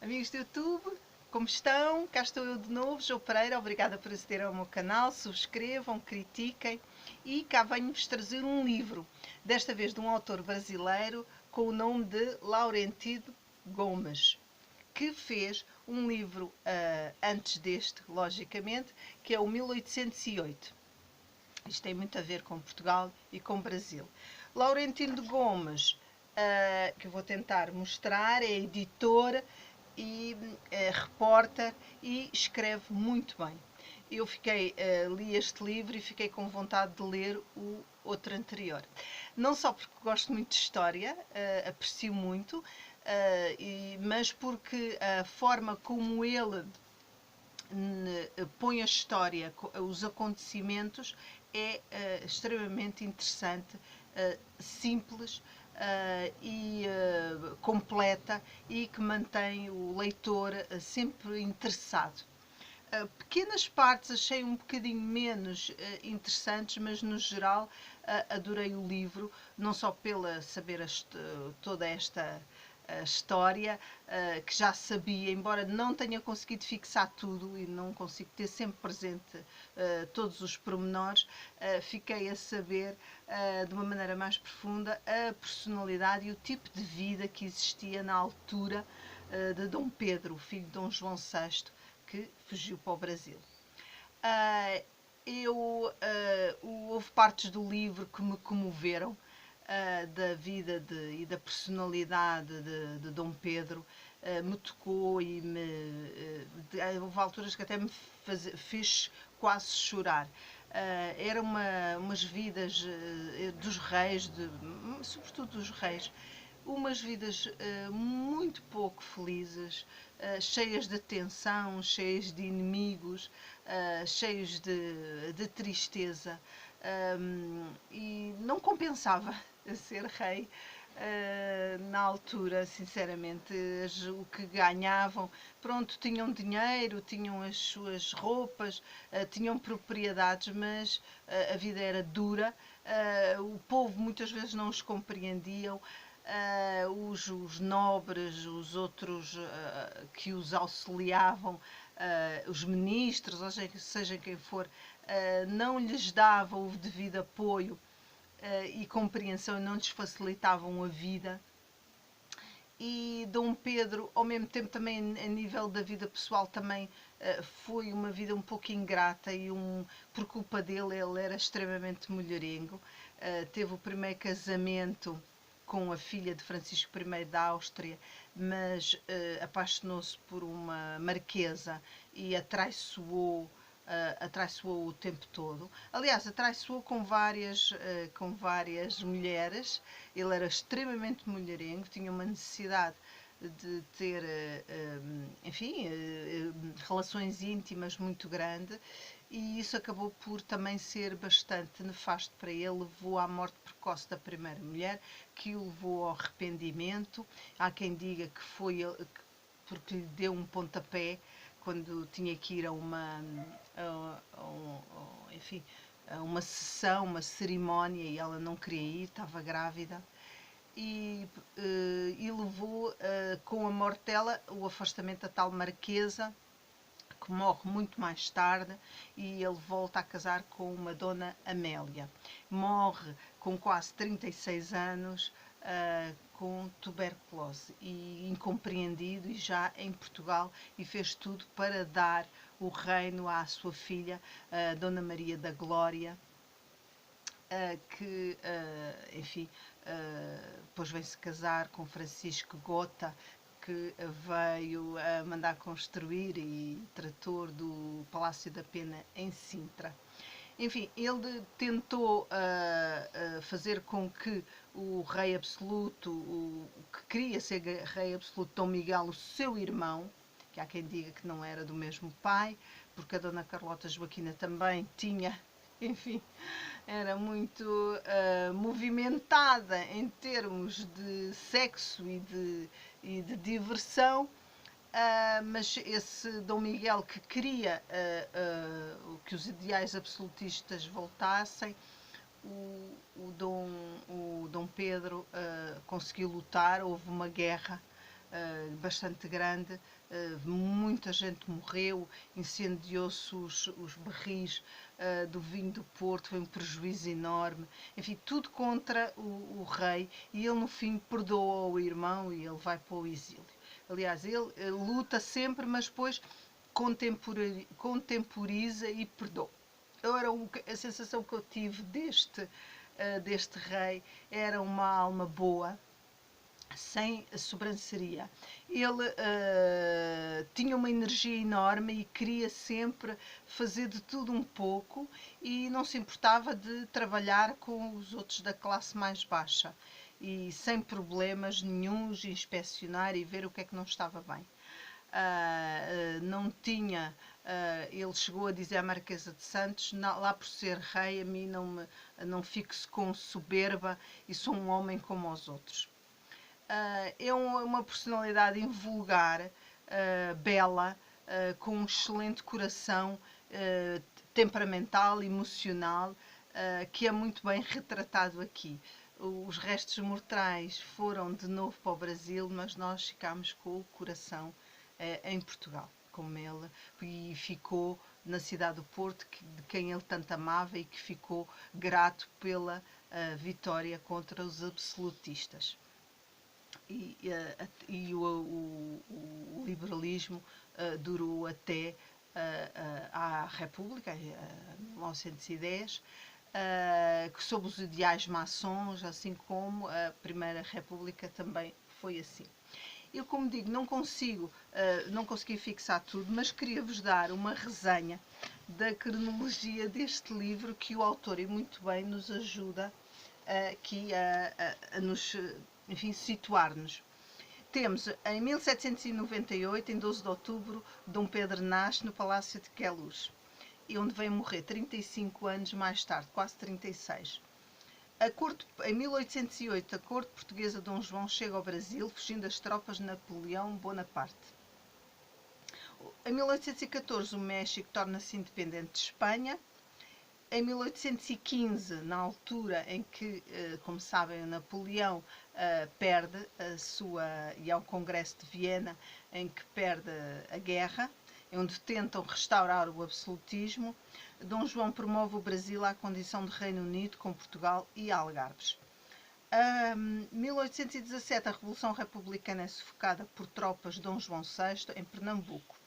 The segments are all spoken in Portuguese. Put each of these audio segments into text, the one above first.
Amigos do YouTube, como estão? Cá estou eu de novo, Jo Pereira, obrigada por acederem ao meu canal, subscrevam, critiquem e cá venho-vos trazer um livro, desta vez de um autor brasileiro com o nome de Laurentino Gomes, que fez um livro antes deste, logicamente, que é o 1808. Isto tem muito a ver com Portugal e com Brasil. Laurentino de Gomes, que eu vou tentar mostrar, é editor e repórter e escreve muito bem. Eu li este livro e fiquei com vontade de ler o outro anterior. Não só porque gosto muito de história, aprecio muito, mas porque a forma como ele põe a história, os acontecimentos, é extremamente interessante, simples e completa e que mantém o leitor sempre interessado. Pequenas partes achei um bocadinho menos interessantes, mas no geral adorei o livro, não só pela saber toda esta história que já sabia, embora não tenha conseguido fixar tudo e não consigo ter sempre presente todos os pormenores, fiquei a saber de uma maneira mais profunda a personalidade e o tipo de vida que existia na altura de Dom Pedro, o filho de Dom João VI, que fugiu para o Brasil. Houve partes do livro que me comoveram, da vida e da personalidade de Dom Pedro, me tocou e houve alturas que até me fez quase chorar. Eram umas vidas dos reis, sobretudo dos reis, umas vidas muito pouco felizes, cheias de tensão, cheias de inimigos, cheios de tristeza, e não compensava ser rei. Na altura, sinceramente, o que ganhavam, pronto, tinham dinheiro, tinham as suas roupas, tinham propriedades, mas a vida era dura, o povo muitas vezes não os compreendiam. Os nobres, os outros que os auxiliavam, os ministros, ou seja quem for, não lhes davam o devido apoio e compreensão, não lhes facilitavam a vida. E Dom Pedro, ao mesmo tempo, também a nível da vida pessoal, também foi uma vida um pouco ingrata e por culpa dele ele era extremamente mulherengo. Teve o primeiro casamento com a filha de Francisco I da Áustria, mas apaixonou-se por uma marquesa e atraiçoou o tempo todo. Aliás, atraiçoou com várias mulheres. Ele era extremamente mulherengo, tinha uma necessidade de ter, enfim, relações íntimas muito grande, e isso acabou por também ser bastante nefasto para ele. Levou à morte precoce da primeira mulher, que o levou ao arrependimento. Há quem diga que foi ele porque lhe deu um pontapé quando tinha que ir enfim, a uma sessão, uma cerimónia, e ela não queria ir, estava grávida. E levou, com a morte dela, o afastamento da tal marquesa, que morre muito mais tarde, e ele volta a casar com uma dona Amélia. Morre com quase 36 anos, com tuberculose e incompreendido, e já em Portugal, e fez tudo para dar o reino à sua filha, Dona Maria da Glória, que, enfim, depois veio-se casar com Francisco Gota, que veio a mandar construir e trator do Palácio da Pena em Sintra. Enfim, ele tentou fazer com que o rei absoluto, o que queria ser rei absoluto, Dom Miguel, o seu irmão, que há quem diga que não era do mesmo pai, porque a Dona Carlota Joaquina também tinha, enfim, era muito movimentada em termos de sexo e de diversão. Mas esse Dom Miguel, que queria que os ideais absolutistas voltassem, o Dom Pedro conseguiu lutar. Houve uma guerra bastante grande, muita gente morreu, incendiou-se os barris do vinho do Porto, foi um prejuízo enorme, enfim, tudo contra o rei, e ele no fim perdoa o irmão e ele vai para o exílio. Aliás, ele luta sempre, mas depois contemporiza e perdoa. Era a sensação que eu tive deste rei, era uma alma boa, sem sobranceria. Ele tinha uma energia enorme e queria sempre fazer de tudo um pouco e não se importava de trabalhar com os outros da classe mais baixa e sem problemas nenhuns, inspecionar e ver o que é que não estava bem. Não tinha, ele chegou a dizer à Marquesa de Santos, lá por ser rei, a mim não fico-se com soberba e sou um homem como os outros. É uma personalidade invulgar, bela, com um excelente coração, temperamental, emocional, que é muito bem retratado aqui. Os restos mortais foram de novo para o Brasil, mas nós ficámos com o coração em Portugal, como ele, e ficou na cidade do Porto, de quem ele tanto amava e que ficou grato pela vitória contra os absolutistas. E o liberalismo durou até à República, 1910, sob os ideais maçons, assim como a Primeira República também foi assim. Eu, como digo, não consegui fixar tudo, mas queria-vos dar uma resenha da cronologia deste livro que o autor, e muito bem, nos ajuda aqui a nos, enfim, situar-nos. Temos em 1798, em 12 de outubro, Dom Pedro nasce no Palácio de Queluz, e onde vem morrer 35 anos mais tarde, quase 36. Em 1808, a corte portuguesa de Dom João chega ao Brasil, fugindo das tropas de Napoleão Bonaparte. Em 1814, o México torna-se independente de Espanha. Em 1815, na altura em que, como sabem, o Napoleão perde a sua, e ao Congresso de Viena, em que perde a guerra, onde tentam restaurar o absolutismo, Dom João promove o Brasil à condição de Reino Unido com Portugal e Algarves. Em 1817, a Revolução Republicana é sufocada por tropas de Dom João VI em Pernambuco.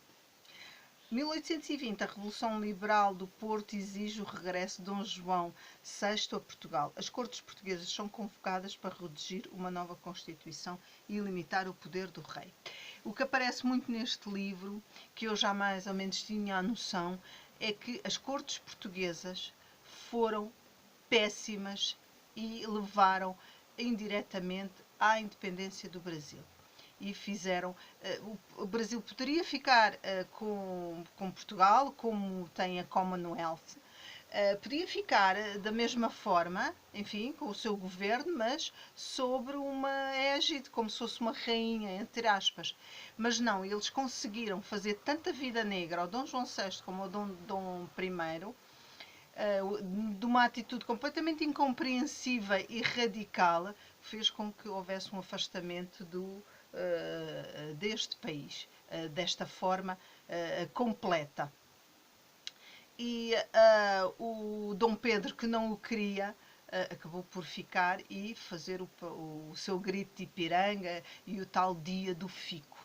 1820, a Revolução Liberal do Porto exige o regresso de Dom João VI a Portugal. As cortes portuguesas são convocadas para redigir uma nova Constituição e limitar o poder do rei. O que aparece muito neste livro, que eu já mais ou menos tinha a noção, é que as cortes portuguesas foram péssimas e levaram indiretamente à independência do Brasil. E fizeram. O Brasil poderia ficar com Portugal, como tem a Commonwealth, podia ficar da mesma forma, enfim, com o seu governo, mas sobre uma égide, como se fosse uma rainha, entre aspas. Mas não, eles conseguiram fazer tanta vida negra ao Dom João VI como ao Dom I, de uma atitude completamente incompreensiva e radical, fez com que houvesse um afastamento deste país, desta forma completa. E o Dom Pedro, que não o queria, acabou por ficar e fazer o seu grito de Ipiranga e o tal dia do fico.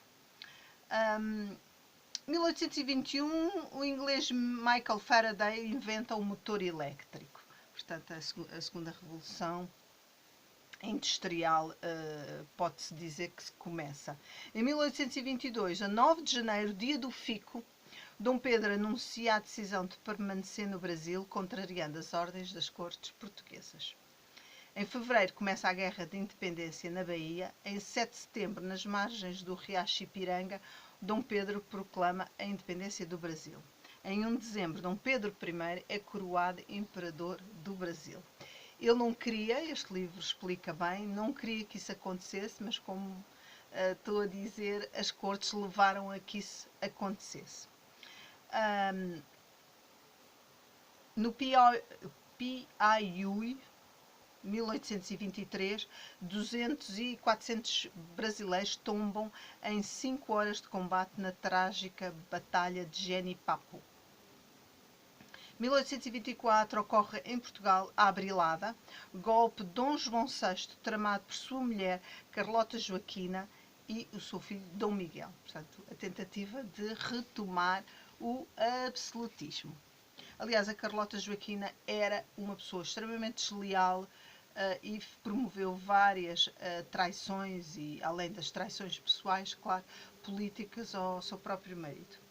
1821, o inglês Michael Faraday inventa o motor elétrico. Portanto, a segunda revolução industrial, pode-se dizer que se começa. Em 1822, a 9 de janeiro, dia do fico, Dom Pedro anuncia a decisão de permanecer no Brasil, contrariando as ordens das cortes portuguesas. Em fevereiro começa a Guerra de Independência na Bahia. Em 7 de setembro, nas margens do riacho Ipiranga, Dom Pedro proclama a independência do Brasil. Em 1 de dezembro, Dom Pedro I é coroado imperador do Brasil. Ele não queria, este livro explica bem, não queria que isso acontecesse, mas como estou a dizer, as cortes levaram a que isso acontecesse. No Piauí, 1823, 200 e 400 brasileiros tombam em 5 horas de combate na trágica Batalha de Genipapo. 1824 ocorre em Portugal a Abrilada, golpe de Dom João VI tramado por sua mulher Carlota Joaquina e o seu filho Dom Miguel. Portanto, a tentativa de retomar o absolutismo. Aliás, a Carlota Joaquina era uma pessoa extremamente desleal e promoveu várias traições e, além das traições pessoais, claro, políticas ao seu próprio marido.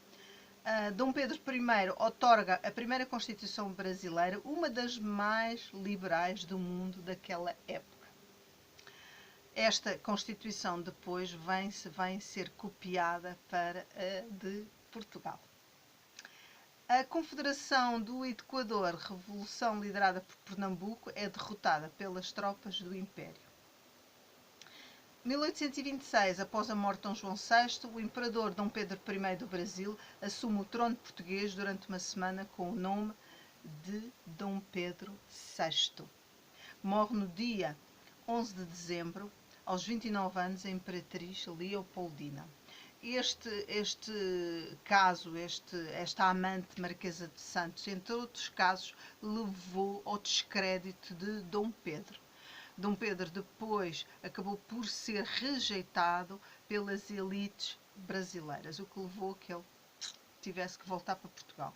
Dom Pedro I outorga a primeira Constituição brasileira, uma das mais liberais do mundo daquela época. Esta Constituição depois vem ser copiada para a de Portugal. A Confederação do Equador, revolução liderada por Pernambuco, é derrotada pelas tropas do Império. 1826, após a morte de Dom João VI, o imperador Dom Pedro I do Brasil assume o trono português durante uma semana com o nome de Dom Pedro VI. Morre no dia 11 de dezembro, aos 29 anos, a Imperatriz Leopoldina. Este caso, esta amante Marquesa de Santos, entre outros casos, levou ao descrédito de Dom Pedro. Dom Pedro depois acabou por ser rejeitado pelas elites brasileiras, o que levou a que ele tivesse que voltar para Portugal.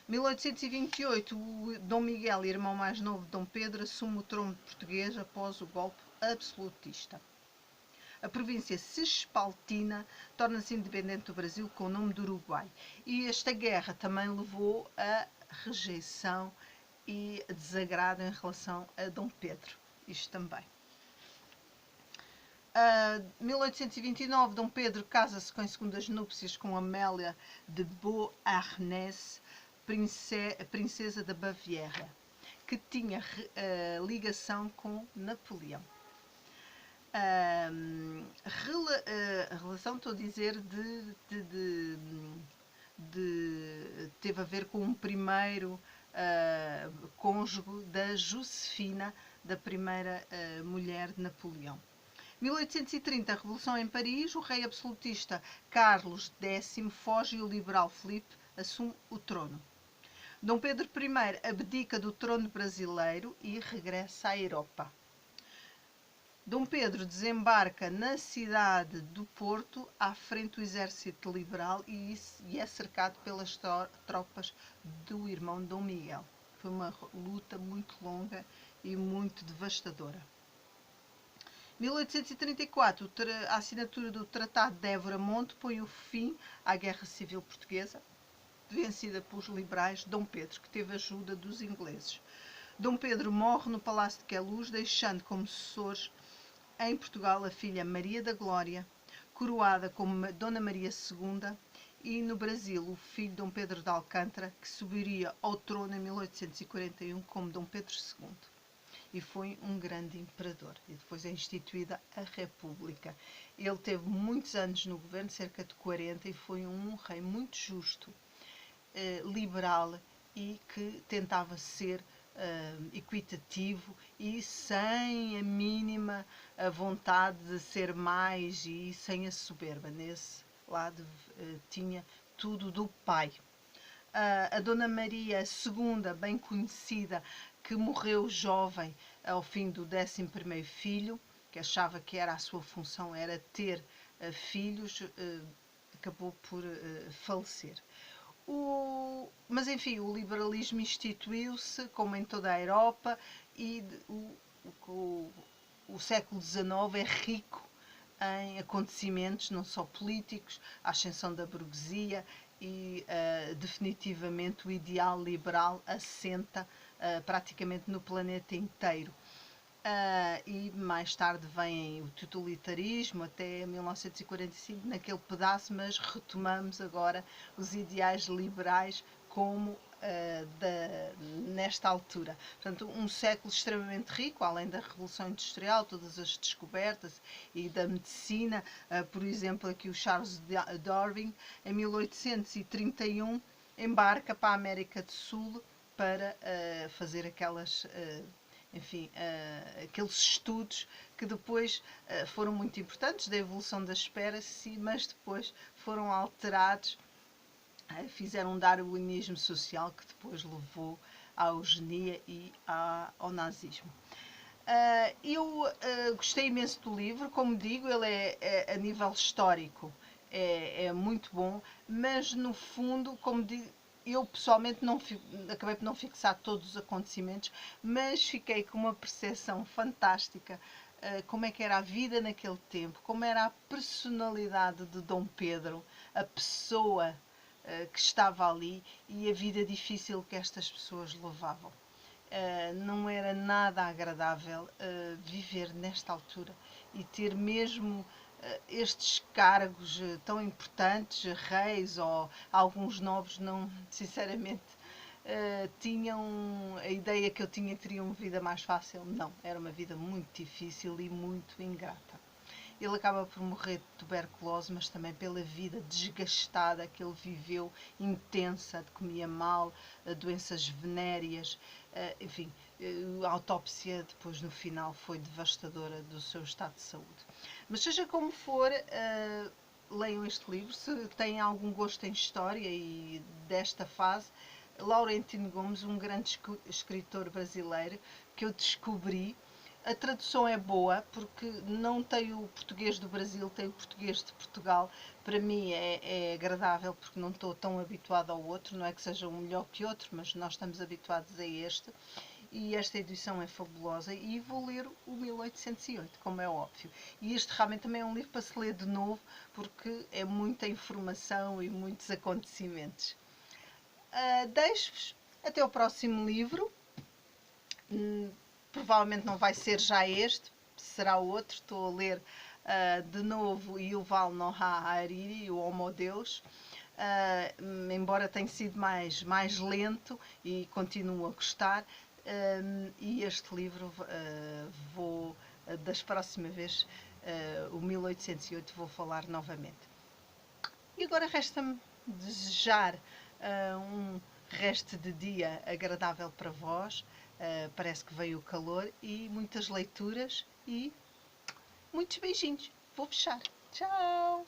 1828, o Dom Miguel, irmão mais novo de Dom Pedro, assume o trono português após o golpe absolutista. A província cisplatina torna-se independente do Brasil com o nome de Uruguai. E esta guerra também levou a rejeição e desagrado em relação a Dom Pedro. Isto também. 1829, Dom Pedro casa-se com segundas núpcias com Amélia de Beauharnais, princesa da Baviera, que tinha ligação com Napoleão. A relação, estou a dizer, teve a ver com um primeiro cônjuge da Josefina, da primeira mulher de Napoleão. 1830, a Revolução em Paris, o rei absolutista Carlos X foge e o liberal Filipe assume o trono. Dom Pedro I abdica do trono brasileiro e regressa à Europa. Dom Pedro desembarca na cidade do Porto, à frente do exército liberal, e é cercado pelas tropas do irmão Dom Miguel. Foi uma luta muito longa e muito devastadora. 1834, a assinatura do Tratado de Évora-Monte põe o fim à Guerra Civil Portuguesa, vencida pelos liberais Dom Pedro, que teve ajuda dos ingleses. Dom Pedro morre no Palácio de Queluz, deixando como sucessores em Portugal a filha Maria da Glória, coroada como Dona Maria II, e no Brasil o filho Dom Pedro de Alcântara, que subiria ao trono em 1841 como Dom Pedro II. E foi um grande imperador. E depois é instituída a República. Ele teve muitos anos no governo, cerca de 40, e foi um rei muito justo, liberal, e que tentava ser equitativo e sem a mínima vontade de ser mais e sem a soberba. Nesse lado tinha tudo do pai. A Dona Maria II, bem conhecida, que morreu jovem ao fim do 11º filho, que achava que era a sua função, era ter filhos, acabou por falecer. Mas enfim, o liberalismo instituiu-se, como em toda a Europa, e o século XIX é rico em acontecimentos, não só políticos, a ascensão da burguesia e definitivamente o ideal liberal assenta praticamente no planeta inteiro. E mais tarde vem o totalitarismo até 1945, naquele pedaço, mas retomamos agora os ideais liberais como nesta altura. Portanto, um século extremamente rico, além da Revolução Industrial, todas as descobertas e da medicina, por exemplo, aqui o Charles Darwin, em 1831, embarca para a América do Sul para fazer aquelas enfim, aqueles estudos que depois foram muito importantes da evolução da espécie, mas depois foram alterados, fizeram um darwinismo social que depois levou à eugenia e ao nazismo. Eu gostei imenso do livro, como digo, ele é a nível histórico, é muito bom, mas no fundo, como digo, eu pessoalmente acabei por não fixar todos os acontecimentos, mas fiquei com uma percepção fantástica, como é que era a vida naquele tempo, como era a personalidade de Dom Pedro, a pessoa que estava ali e a vida difícil que estas pessoas levavam. Não era nada agradável viver nesta altura e ter mesmo estes cargos tão importantes, reis ou alguns nobres, não, sinceramente, tinham a ideia que eu tinha que teriam uma vida mais fácil. Não, era uma vida muito difícil e muito ingrata. Ele acaba por morrer de tuberculose, mas também pela vida desgastada que ele viveu, intensa, de comia mal, doenças venéreas, enfim, a autópsia depois no final foi devastadora do seu estado de saúde. Mas seja como for, leiam este livro, se têm algum gosto em história e desta fase. Laurentino Gomes, um grande escritor brasileiro que eu descobri. A tradução é boa porque não tem o português do Brasil, tem o português de Portugal. Para mim é agradável porque não estou tão habituada ao outro, não é que seja um melhor que outro, mas nós estamos habituados a este. E esta edição é fabulosa e vou ler o 1808, como é óbvio. E este realmente também é um livro para se ler de novo porque é muita informação e muitos acontecimentos. Deixo-vos até o próximo livro. Provavelmente não vai ser já este, será outro. Estou a ler de novo Yuval Noah Harari, o Homo Deus, embora tenha sido mais lento e continuo a gostar. E este livro vou, das próximas vezes, o 1808, vou falar novamente. E agora resta-me desejar um resto de dia agradável para vós. Parece que veio o calor e muitas leituras e muitos beijinhos. Vou fechar. Tchau!